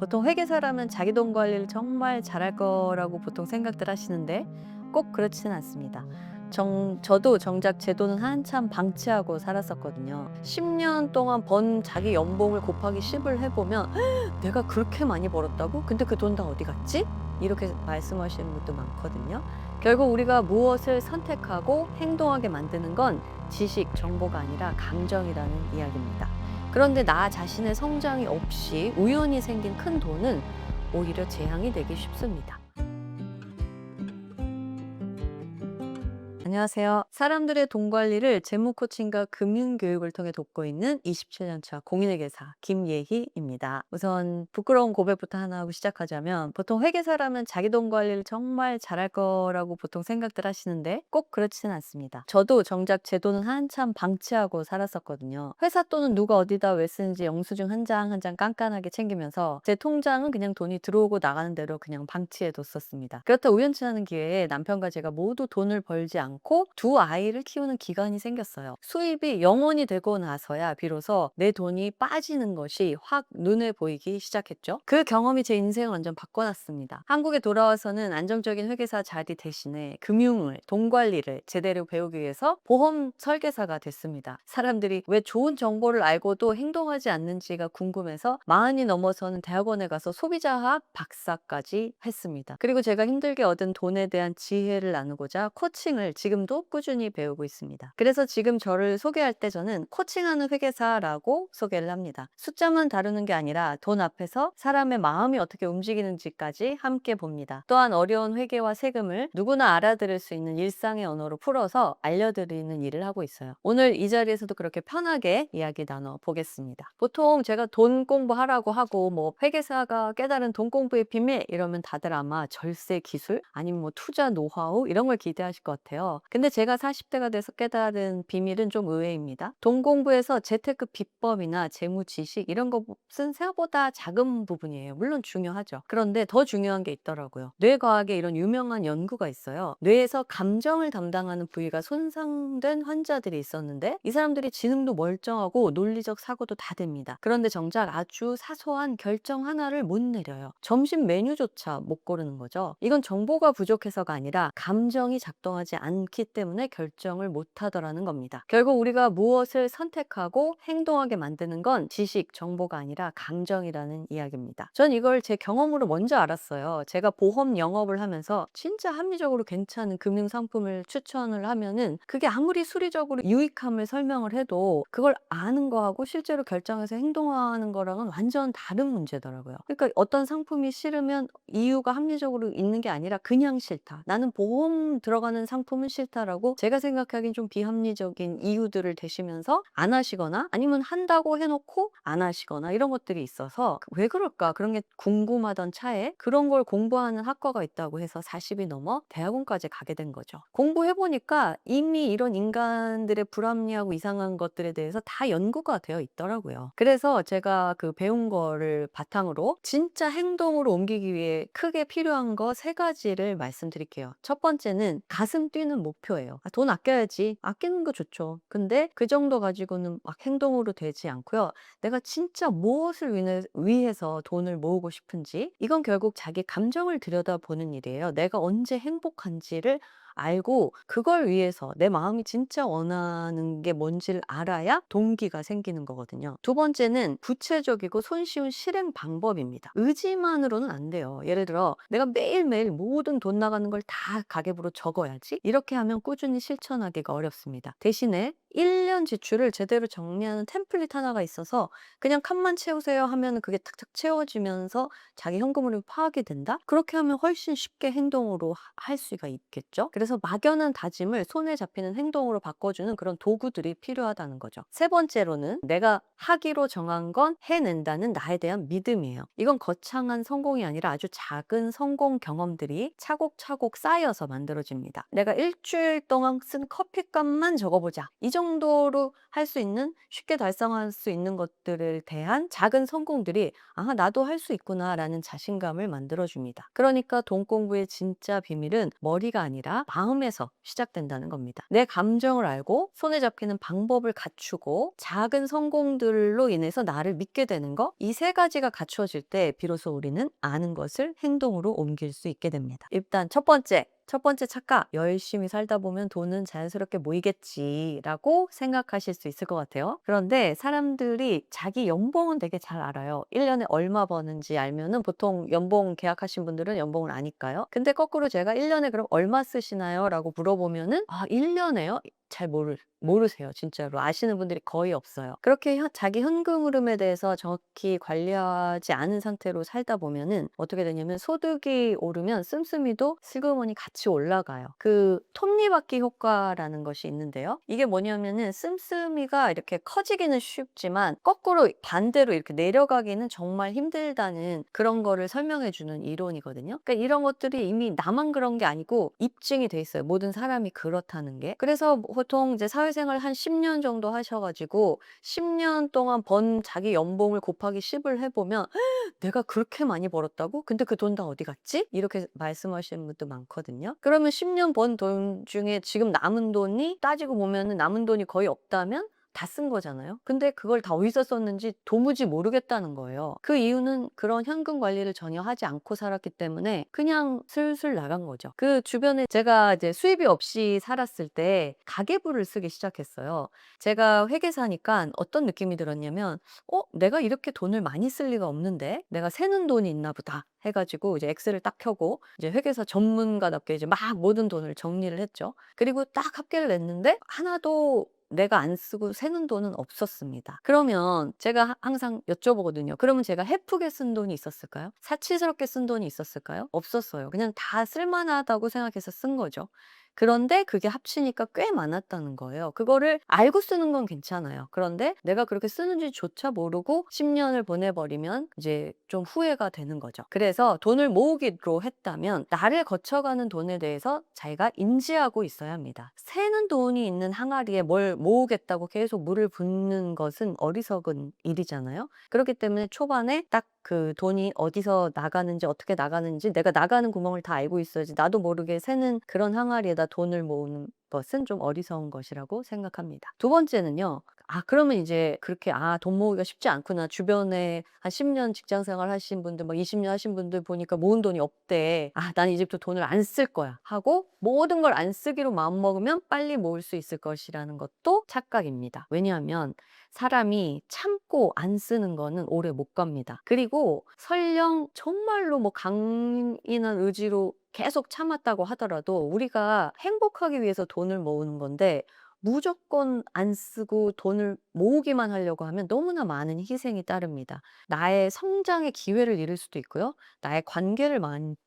보통 회계사라면 자기 돈 관리를 정말 잘할 거라고 보통 생각들 하시는데 꼭 그렇지는 않습니다. 저도 정작 제 돈은 한참 방치하고 살았었거든요. 10년 동안 번 자기 연봉을 곱하기 10을 해보면 내가 그렇게 많이 벌었다고? 근데 그 돈 다 어디 갔지? 이렇게 말씀하시는 분도 많거든요. 결국 우리가 무엇을 선택하고 행동하게 만드는 건 지식, 정보가 아니라 감정이라는 이야기입니다. 그런데 나 자신의 성장이 없이 우연히 생긴 큰 돈은 오히려 재앙이 되기 쉽습니다. 안녕하세요. 사람들의 돈 관리를 재무 코칭과 금융 교육을 통해 돕고 있는 27년 차 공인회계사 김예희입니다. 우선 부끄러운 고백부터 하나 하고 시작하자면 보통 회계사라면 자기 돈 관리를 정말 잘할 거라고 보통 생각들 하시는데 꼭 그렇지는 않습니다. 저도 정작 제 돈은 한참 방치하고 살았었거든요. 회사 돈은 누가 어디다 왜 쓰는지 영수증 한 장 한 장 깐깐하게 챙기면서 제 통장은 그냥 돈이 들어오고 나가는 대로 그냥 방치해 뒀었습니다. 그렇다 우연치 않은 기회에 남편과 제가 모두 돈을 벌지 않고 두 아이를 키우는 기간이 생겼어요. 수입이 0원이 되고 나서야 비로소 내 돈이 빠지는 것이 확 눈에 보이기 시작했죠. 그 경험이 제 인생을 완전 바꿔놨습니다. 한국에 돌아와서는 안정적인 회계사 자리 대신에 금융을, 돈 관리를 제대로 배우기 위해서 보험 설계사가 됐습니다. 사람들이 왜 좋은 정보를 알고도 행동하지 않는지가 궁금해서 40이 넘어서는 대학원에 가서 소비자학 박사까지 했습니다. 그리고 제가 힘들게 얻은 돈에 대한 지혜를 나누고자 코칭을 지금도 꾸준히 배우고 있습니다. 그래서 지금 저를 소개할 때 저는 코칭하는 회계사라고 소개를 합니다. 숫자만 다루는 게 아니라 돈 앞에서 사람의 마음이 어떻게 움직이는지까지 함께 봅니다. 또한 어려운 회계와 세금을 누구나 알아들을 수 있는 일상의 언어로 풀어서 알려드리는 일을 하고 있어요. 오늘 이 자리에서도 그렇게 편하게 이야기 나눠 보겠습니다. 보통 제가 돈 공부하라고 하고 뭐 회계사가 깨달은 돈 공부의 비밀 이러면 다들 아마 절세 기술 아니면 뭐 투자 노하우 이런 걸 기대하실 것 같아요. 근데 제가 40대가 돼서 깨달은 비밀은 좀 의외입니다. 돈 공부에서 재테크 비법이나 재무 지식 이런 것은 생각보다 작은 부분이에요. 물론 중요하죠. 그런데 더 중요한 게 있더라고요. 뇌과학에 이런 유명한 연구가 있어요. 뇌에서 감정을 담당하는 부위가 손상된 환자들이 있었는데 이 사람들이 지능도 멀쩡하고 논리적 사고도 다 됩니다. 그런데 정작 아주 사소한 결정 하나를 못 내려요. 점심 메뉴조차 못 고르는 거죠. 이건 정보가 부족해서가 아니라 감정이 작동하지 않기 때문에 결정을 못 하더라는 겁니다. 결국 우리가 무엇을 선택하고 행동하게 만드는 건 지식, 정보가 아니라 감정이라는 이야기입니다. 전 이걸 제 경험으로 먼저 알았어요. 제가 보험 영업을 하면서 진짜 합리적으로 괜찮은 금융 상품을 추천을 하면은 그게 아무리 수리적으로 유익함을 설명을 해도 그걸 아는 거하고 실제로 결정해서 행동하는 거랑은 완전 다른 문제더라고요. 그러니까 어떤 상품이 싫으면 이유가 합리적으로 있는 게 아니라 그냥 싫다. 나는 보험 들어가는 상품은 싫다라고 제가 생각하기엔 좀 비합리적인 이유들을 대시면서 안 하시거나 아니면 한다고 해놓고 안 하시거나 이런 것들이 있어서 왜 그럴까? 그런 게 궁금하던 차에 그런 걸 공부하는 학과가 있다고 해서 40이 넘어 대학원까지 가게 된 거죠. 공부해보니까 이미 이런 인간들의 불합리하고 이상한 것들에 대해서 다 연구가 되어 있더라고요. 그래서 제가 그 배운 거를 바탕으로 진짜 행동으로 옮기기 위해 크게 필요한 거 세 가지를 말씀드릴게요. 첫 번째는 가슴 뛰는 목표예요. 돈 아껴야지. 아끼는 거 좋죠. 근데 그 정도 가지고는 막 행동으로 되지 않고요. 내가 진짜 무엇을 위해서 돈을 모으고 싶은지 이건 결국 자기 감정을 들여다보는 일이에요. 내가 언제 행복한지를 알고 그걸 위해서 내 마음이 진짜 원하는 게 뭔지를 알아야 동기가 생기는 거거든요. 두 번째는 구체적이고 손쉬운 실행 방법입니다. 의지만으로는 안 돼요. 예를 들어 내가 매일매일 모든 돈 나가는 걸 다 가계부로 적어야지. 이렇게 하면 꾸준히 실천하기가 어렵습니다. 대신에 1년 지출을 제대로 정리하는 템플릿 하나가 있어서 그냥 칸만 채우세요 하면 그게 탁탁 채워지면서 자기 현금흐름이 파악이 된다? 그렇게 하면 훨씬 쉽게 행동으로 할 수가 있겠죠? 그래서 막연한 다짐을 손에 잡히는 행동으로 바꿔주는 그런 도구들이 필요하다는 거죠. 세 번째로는 내가 하기로 정한 건 해낸다는 나에 대한 믿음이에요. 이건 거창한 성공이 아니라 아주 작은 성공 경험들이 차곡차곡 쌓여서 만들어집니다. 내가 일주일 동안 쓴 커피값만 적어보자. 이 정도로 할 수 있는 쉽게 달성할 수 있는 것들에 대한 작은 성공들이 '아 나도 할 수 있구나.'라는 자신감을 만들어 줍니다. 그러니까 돈 공부의 진짜 비밀은 머리가 아니라 마음에서 시작된다는 겁니다. 내 감정을 알고 손에 잡히는 방법을 갖추고 작은 성공들로 인해서 나를 믿게 되는 거, 이 세 가지가 갖추어질 때 비로소 우리는 아는 것을 행동으로 옮길 수 있게 됩니다. 일단 첫 번째 착각, '열심히 살다 보면 돈은 자연스럽게 모이겠지.'라고 생각하실 수 있을 것 같아요. 그런데 사람들이 자기 연봉은 되게 잘 알아요. 1 년에 얼마 버는지 알면은 보통 연봉 계약하신 분들은 연봉을 아니까요. 근데 거꾸로 제가 "1 년에 그럼 얼마 쓰시나요?"라고 물어보면은 '아 1 년에요?' 잘 모르세요 진짜로. 아시는 분들이 거의 없어요. 그렇게 자기 현금 흐름에 대해서 정확히 관리하지 않은 상태로 살다 보면은 어떻게 되냐면 소득이 오르면 씀씀이도 슬그머니 같이 올라가요. 그 톱니바퀴 효과라는 것이 있는데요. 이게 뭐냐면은 씀씀이가 이렇게 커지기는 쉽지만 거꾸로 반대로 이렇게 내려가기는 정말 힘들다는 그런 거를 설명해 주는 이론이거든요. 그러니까 이런 것들이 이미 나만 그런 게 아니고 입증이 돼 있어요. 모든 사람이 그렇다는 게. 그래서 보통 이제 사회생활 한 10년 정도 하셔 가지고 10년 동안 번 자기 연봉을 곱하기 10을 해 보면 '내가 그렇게 많이 벌었다고? 근데 그 돈 다 어디 갔지?' 이렇게 말씀하시는 분도 많거든요. 그러면 10년 번 돈 중에 지금 남은 돈이 따지고 보면은 남은 돈이 거의 없다면 다 쓴 거잖아요. 근데 그걸 다 어디서 썼는지 도무지 모르겠다는 거예요. 그 이유는 그런 현금 관리를 전혀 하지 않고 살았기 때문에 그냥 슬슬 나간 거죠. 그 주변에 제가 이제 수입이 없이 살았을 때 가계부를 쓰기 시작했어요. 제가 회계사니까 어떤 느낌이 들었냐면 '내가 이렇게 돈을 많이 쓸 리가 없는데 내가 새는 돈이 있나 보다.' 해 가지고 이제 엑셀을 딱 켜고 이제 회계사 전문가답게 이제 막 모든 돈을 정리를 했죠. 그리고 딱 합계를 냈는데 하나도 내가 안 쓰고 새는 돈은 없었습니다. 그러면 제가 항상 여쭤보거든요. 그러면 제가 헤프게 쓴 돈이 있었을까요? 사치스럽게 쓴 돈이 있었을까요? 없었어요. 그냥 다 쓸만하다고 생각해서 쓴 거죠. 그런데 그게 합치니까 꽤 많았다는 거예요. 그거를 알고 쓰는 건 괜찮아요. 그런데 내가 그렇게 쓰는지조차 모르고 10 년을 보내 버리면 이제 좀 후회가 되는 거죠. 그래서 돈을 모으기로 했다면 나를 거쳐가는 돈에 대해서 자기가 인지하고 있어야 합니다. 새는 돈이 있는 항아리에 뭘 모으겠다고 계속 물을 붓는 것은 어리석은 일이잖아요. 그렇기 때문에 초반에 딱 그 돈이 어디서 나가는지 어떻게 나가는지 내가 나가는 구멍을 다 알고 있어야지 나도 모르게 새는 그런 항아리에다 돈을 모으는 것은 좀 어리석은 것이라고 생각합니다. 두 번째는요. 그러면 이제 그렇게 '아 돈 모으기가 쉽지 않구나.' 주변에 한 10년 직장 생활 하신 분들 뭐 20년 하신 분들 보니까 모은 돈이 없대. '아 나는 이제부터 돈을 안 쓸 거야.' 하고 모든 걸 안 쓰기로 마음먹으면 빨리 모을 수 있을 것이라는 것도 착각입니다. 왜냐하면 사람이 참고 안 쓰는 거는 오래 못 갑니다. 그리고 설령 정말로 뭐 강인한 의지로 계속 참았다고 하더라도 우리가 행복하기 위해서 돈을 모으는 건데 무조건 안 쓰고 돈을 모으기만 하려고 하면 너무나 많은 희생이 따릅니다. 나의 성장의 기회를 잃을 수도 있고요. 나의 관계를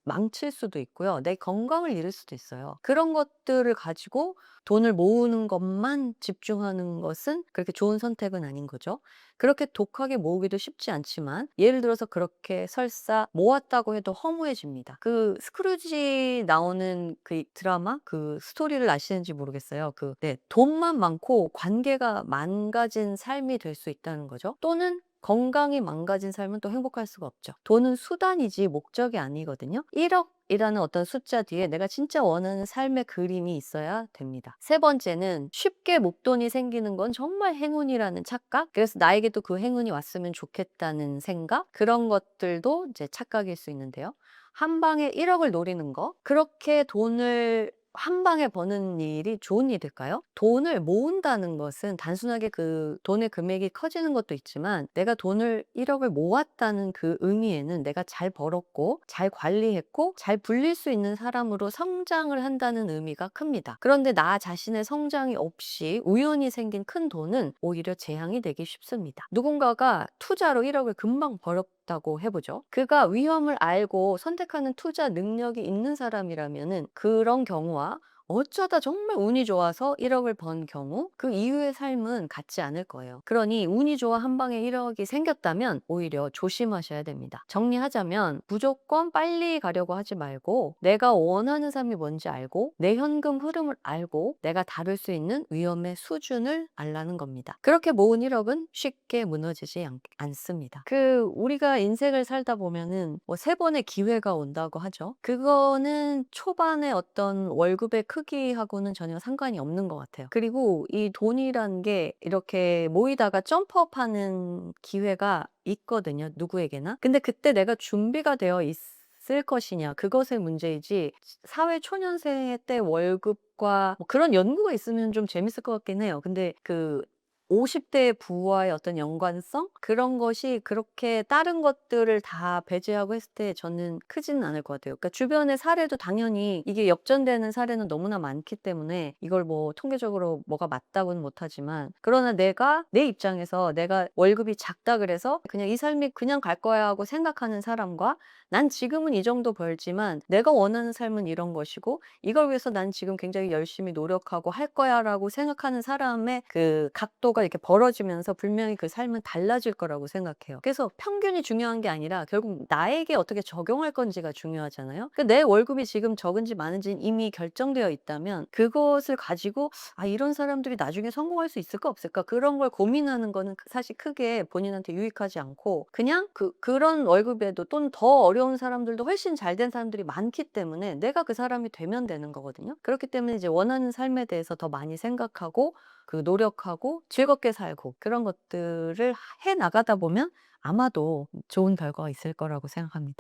망칠 수도 있고요. 내 건강을 잃을 수도 있어요. 그런 것들을 가지고 돈을 모으는 것만 집중하는 것은 그렇게 좋은 선택은 아닌 거죠. 그렇게 독하게 모으기도 쉽지 않지만 예를 들어서 그렇게 설사 모았다고 해도 허무해집니다. 그 스크루지 나오는 그 드라마 그 스토리를 아시는지 모르겠어요. 네. 돈만 많고 관계가 망가진 삶이 될 수 있다는 거죠. 또는 건강이 망가진 삶은 또 행복할 수가 없죠. 돈은 수단이지 목적이 아니거든요. 1억 이라는 어떤 숫자 뒤에 내가 진짜 원하는 삶의 그림이 있어야 됩니다. 세 번째는 쉽게 목돈이 생기는 건 정말 행운이라는 착각. 그래서 나에게도 그 행운이 왔으면 좋겠다는 생각. 그런 것들도 이제 착각일 수 있는데요. 한 방에 1억을 노리는 거. 그렇게 돈을 한 방에 버는 일이 좋은 일일까요? 돈을 모은다는 것은 단순하게 그 돈의 금액이 커지는 것도 있지만 내가 돈을 1억을 모았다는 그 의미에는 내가 잘 벌었고 잘 관리했고 잘 불릴 수 있는 사람으로 성장을 한다는 의미가 큽니다. 그런데 나 자신의 성장이 없이 우연히 생긴 큰 돈은 오히려 재앙이 되기 쉽습니다. 누군가가 투자로 1억을 금방 벌었다고 해보죠. 그가 위험을 알고 선택하는 투자 능력이 있는 사람이라면은 그런 경우와 어쩌다 정말 운이 좋아서 1억을 번 경우 그 이후의 삶은 같지 않을 거예요. 그러니 운이 좋아 한 방에 1억이 생겼다면 오히려 조심하셔야 됩니다. 정리하자면 무조건 빨리 가려고 하지 말고 내가 원하는 삶이 뭔지 알고 내 현금 흐름을 알고 내가 다룰 수 있는 위험의 수준을 알라는 겁니다. 그렇게 모은 1억은 쉽게 무너지지 않습니다. 우리가 인생을 살다 보면은 뭐 3번의 기회가 온다고 하죠. 그거는 초반에 어떤 월급의 크기하고는 전혀 상관이 없는 것 같아요. 그리고 이 돈이란 게 이렇게 모이다가 점프업하는 기회가 있거든요, 누구에게나. 근데 그때 내가 준비가 되어 있을 것이냐, 그것의 문제이지 사회 초년생 때 월급과 뭐 그런 연구가 있으면 좀 재밌을 것 같긴 해요. 근데 50대 부와의 어떤 연관성? 그런 것이 그렇게 다른 것들을 다 배제하고 했을 때 저는 크지는 않을 것 같아요. 그러니까 주변의 사례도 당연히 이게 역전되는 사례는 너무나 많기 때문에 이걸 뭐 통계적으로 뭐가 맞다고는 못하지만, 그러나 내가 내 입장에서 내가 월급이 작다 그래서 그냥 '이 삶이 그냥 갈 거야.' 하고 생각하는 사람과, 난 지금은 이 정도 벌지만 내가 원하는 삶은 이런 것이고 이걸 위해서 난 지금 굉장히 열심히 노력하고 할 거야라고 생각하는 사람의 그 각도가 이렇게 벌어지면서 분명히 그 삶은 달라질 거라고 생각해요. 그래서 평균이 중요한 게 아니라 결국 나에게 어떻게 적용할 건지가 중요하잖아요. 내 월급이 지금 적은지 많은지는 이미 결정되어 있다면 그것을 가지고 '아 이런 사람들이 나중에 성공할 수 있을까 없을까?' 그런 걸 고민하는 거는 사실 크게 본인한테 유익하지 않고, 그냥 그런 월급에도 또는 더 어려운 사람들도 훨씬 잘 된 사람들이 많기 때문에 내가 그 사람이 되면 되는 거거든요. 그렇기 때문에 이제 원하는 삶에 대해서 더 많이 생각하고 노력하고 즐겁게 살고 그런 것들을 해 나가다 보면 아마도 좋은 결과가 있을 거라고 생각합니다.